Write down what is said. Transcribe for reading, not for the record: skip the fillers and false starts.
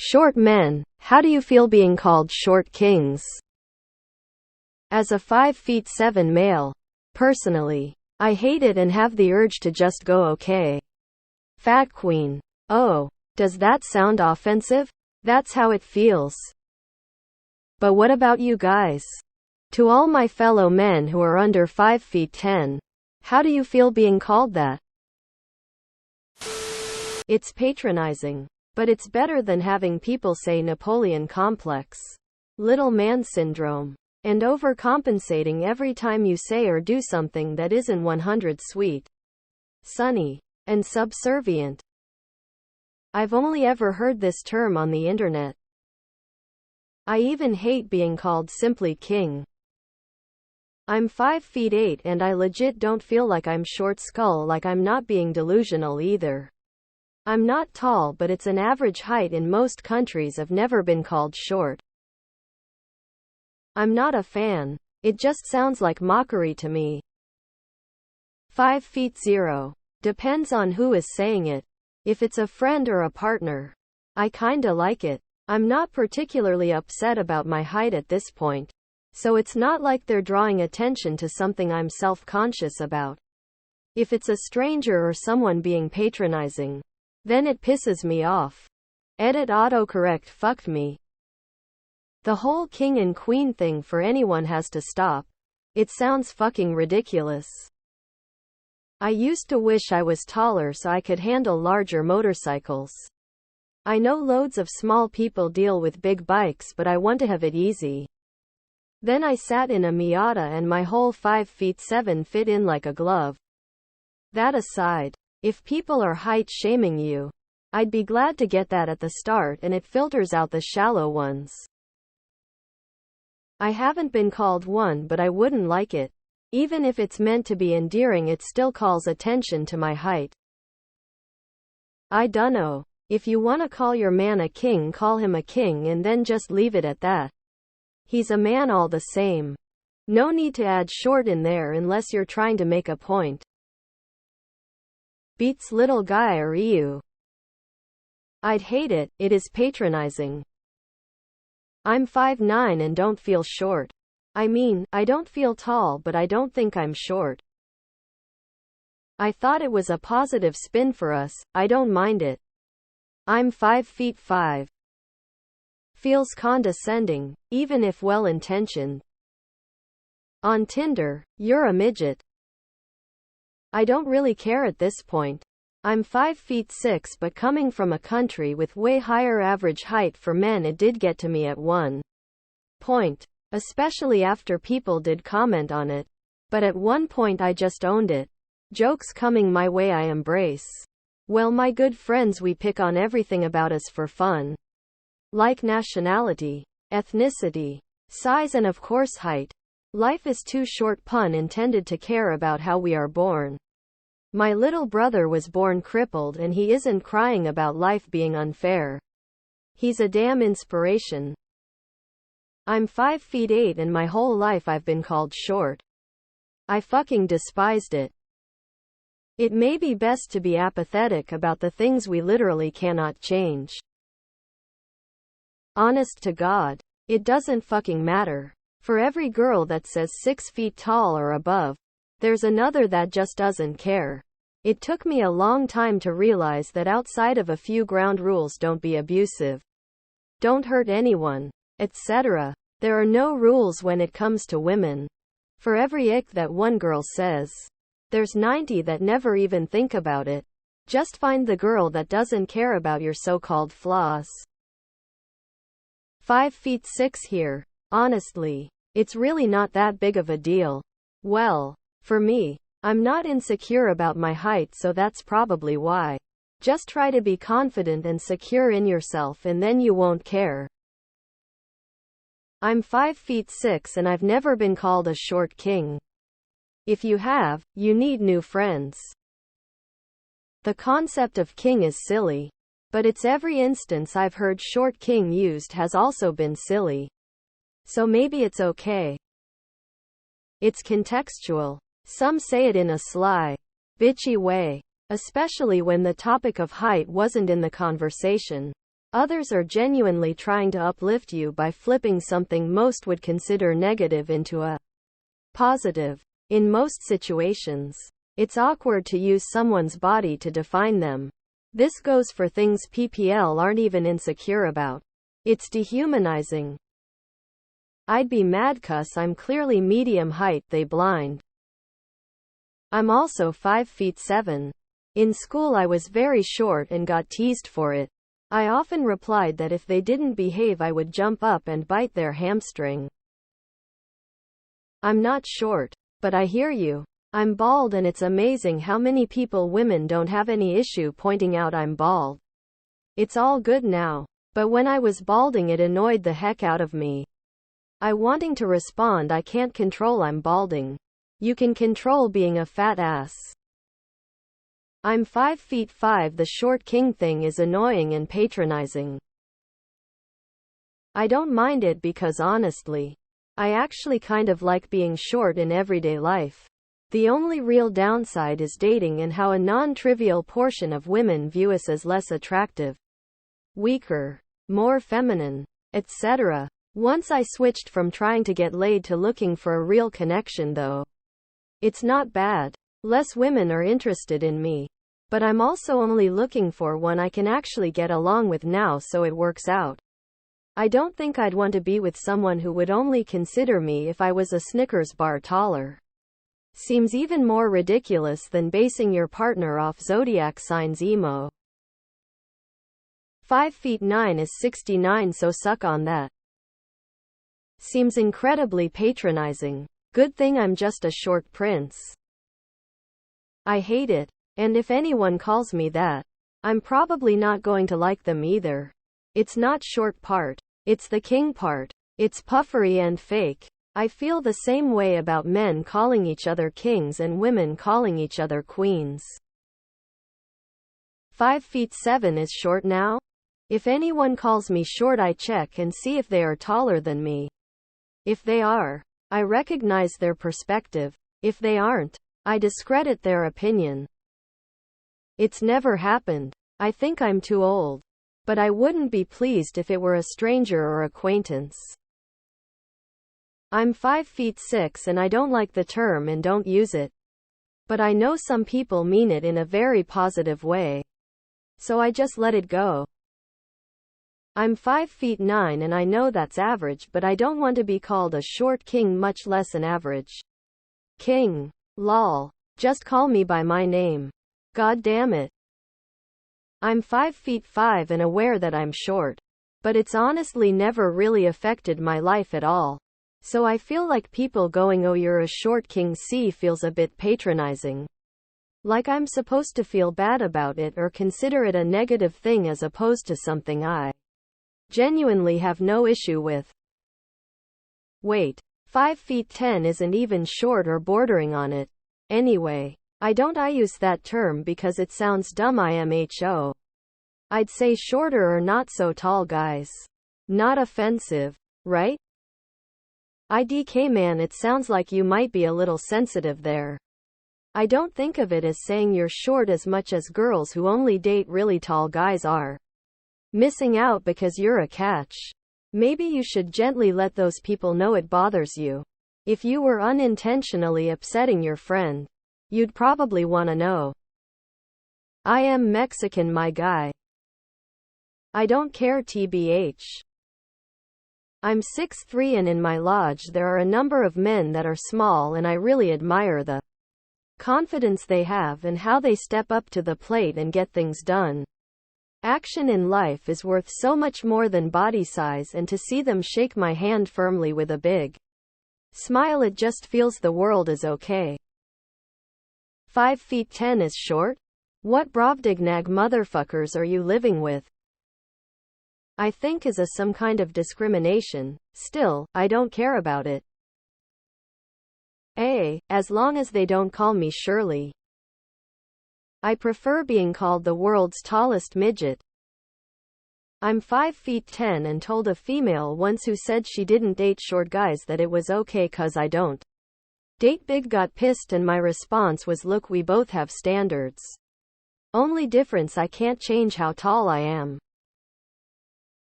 Short men, how do you feel being called short kings? As a 5'7" male, personally, I hate it and have the urge to just go okay. Fat queen. Oh, does that sound offensive? That's how it feels. But what about you guys? To all my fellow men who are under 5'10", how do you feel being called that? It's patronizing. But it's better than having people say Napoleon complex, little man syndrome, and overcompensating every time you say or do something that isn't 100 sweet, sunny, and subservient. I've only ever heard this term on the internet. I even hate being called simply king. I'm 5'8" and I legit don't feel like I'm short skull, like I'm not being delusional either. I'm not tall, but it's an average height in most countries. I've never been called short. I'm not a fan. It just sounds like mockery to me. 5'0". Depends on who is saying it. If it's a friend or a partner, I kinda like it. I'm not particularly upset about my height at this point, so it's not like they're drawing attention to something I'm self-conscious about. If it's a stranger or someone being patronizing, then it pisses me off. Edit autocorrect fucked me. The whole king and queen thing for anyone has to stop. It sounds fucking ridiculous. I used to wish I was taller so I could handle larger motorcycles. I know loads of small people deal with big bikes, but I want to have it easy. Then I sat in a Miata and my whole 5'7" fit in like a glove. That aside, if people are height shaming you, I'd be glad to get that at the start and it filters out the shallow ones. I haven't been called one, but I wouldn't like it. Even if it's meant to be endearing, it still calls attention to my height. I dunno. If you wanna call your man a king, call him a king and then just leave it at that. He's a man all the same. No need to add short in there unless you're trying to make a point. Beats little guy or ew. I'd hate it. It is patronizing. I'm 5'9" and don't feel short. I mean, I don't feel tall, but I don't think I'm short. I thought it was a positive spin for us. I don't mind it. I'm 5'5". Feels condescending, even if well-intentioned. On Tinder, you're a midget. I don't really care at this point. I'm 5'6", but coming from a country with way higher average height for men, it did get to me at one point. Especially after people did comment on it. But at one point I just owned it. Jokes coming my way I embrace. Well, my good friends, we pick on everything about us for fun. Like nationality, ethnicity, size, and of course height. Life is too short, pun intended, to care about how we are born. My little brother was born crippled and he isn't crying about life being unfair. He's a damn inspiration. I'm 5'8" and my whole life I've been called short. I fucking despised it. It may be best to be apathetic about the things we literally cannot change. Honest to God, it doesn't fucking matter. For every girl that says 6 feet tall or above, there's another that just doesn't care. It took me a long time to realize that outside of a few ground rules, don't be abusive, don't hurt anyone, etc., there are no rules when it comes to women. For every ick that one girl says, there's 90 that never even think about it. Just find the girl that doesn't care about your so-called flaws. 5'6" here. Honestly, it's really not that big of a deal. Well, for me, I'm not insecure about my height, so that's probably why. Just try to be confident and secure in yourself and then you won't care. I'm 5'6" and I've never been called a short king. If you have, you need new friends. The concept of king is silly, but it's every instance I've heard short king used has also been silly. So maybe it's okay. It's contextual. Some say it in a sly, bitchy way, especially when the topic of height wasn't in the conversation. Others are genuinely trying to uplift you by flipping something most would consider negative into a positive. In most situations, it's awkward to use someone's body to define them. This goes for things PPL aren't even insecure about. It's dehumanizing. I'd be mad 'cause I'm clearly medium height, they blind. I'm also 5'7". In school I was very short and got teased for it. I often replied that if they didn't behave I would jump up and bite their hamstring. I'm not short, but I hear you. I'm bald and it's amazing how many women don't have any issue pointing out I'm bald. It's all good now. But when I was balding it annoyed the heck out of me. I wanting to respond I can't control I'm balding. You can control being a fat ass. I'm 5'5". The short king thing is annoying and patronizing. I don't mind it because honestly, I actually kind of like being short in everyday life. The only real downside is dating and how a non-trivial portion of women view us as less attractive, weaker, more feminine, etc. Once I switched from trying to get laid to looking for a real connection though. It's not bad. Less women are interested in me. But I'm also only looking for one I can actually get along with now, so it works out. I don't think I'd want to be with someone who would only consider me if I was a Snickers bar taller. Seems even more ridiculous than basing your partner off zodiac signs emo. 5'9" is 69, so suck on that. Seems incredibly patronizing. Good thing I'm just a short prince. I hate it. And if anyone calls me that, I'm probably not going to like them either. It's not short part. It's the king part. It's puffery and fake. I feel the same way about men calling each other kings and women calling each other queens. 5'7" is short now? If anyone calls me short I check and see if they are taller than me. If they are, I recognize their perspective. If they aren't, I discredit their opinion. It's never happened. I think I'm too old. But I wouldn't be pleased if it were a stranger or acquaintance. I'm 5'6" and I don't like the term and don't use it. But I know some people mean it in a very positive way. So I just let it go. I'm 5'9" and I know that's average, but I don't want to be called a short king, much less an average king. Lol. Just call me by my name. God damn it. I'm 5'5" and aware that I'm short. But it's honestly never really affected my life at all. So I feel like people going, "Oh, you're a short king," feels a bit patronizing. Like I'm supposed to feel bad about it or consider it a negative thing as opposed to something I genuinely have no issue with. Wait. 5'10" isn't even short or bordering on it. Anyway. I use that term because it sounds dumb. I'd say shorter or not so tall guys. Not offensive, right? IDK man, it sounds like you might be a little sensitive there. I don't think of it as saying you're short as much as girls who only date really tall guys are missing out because you're a catch. Maybe you should gently let those people know it bothers you. If you were unintentionally upsetting your friend, you'd probably want to know. I am Mexican, my guy. I don't care, tbh. I'm 6'3" and in my lodge there are a number of men that are small and I really admire the confidence they have and how they step up to the plate and get things done. Action in life is worth so much more than body size, and to see them shake my hand firmly with a big smile, it just feels the world is okay. 5'10" is short? What Brobdingnag motherfuckers are you living with? I think is some kind of discrimination. Still, I don't care about it. As long as they don't call me Shirley. I prefer being called the world's tallest midget. I'm 5'10" and told a female once who said she didn't date short guys that it was okay 'cause I don't date big. Got pissed and my response was, look, we both have standards. Only difference, I can't change how tall I am.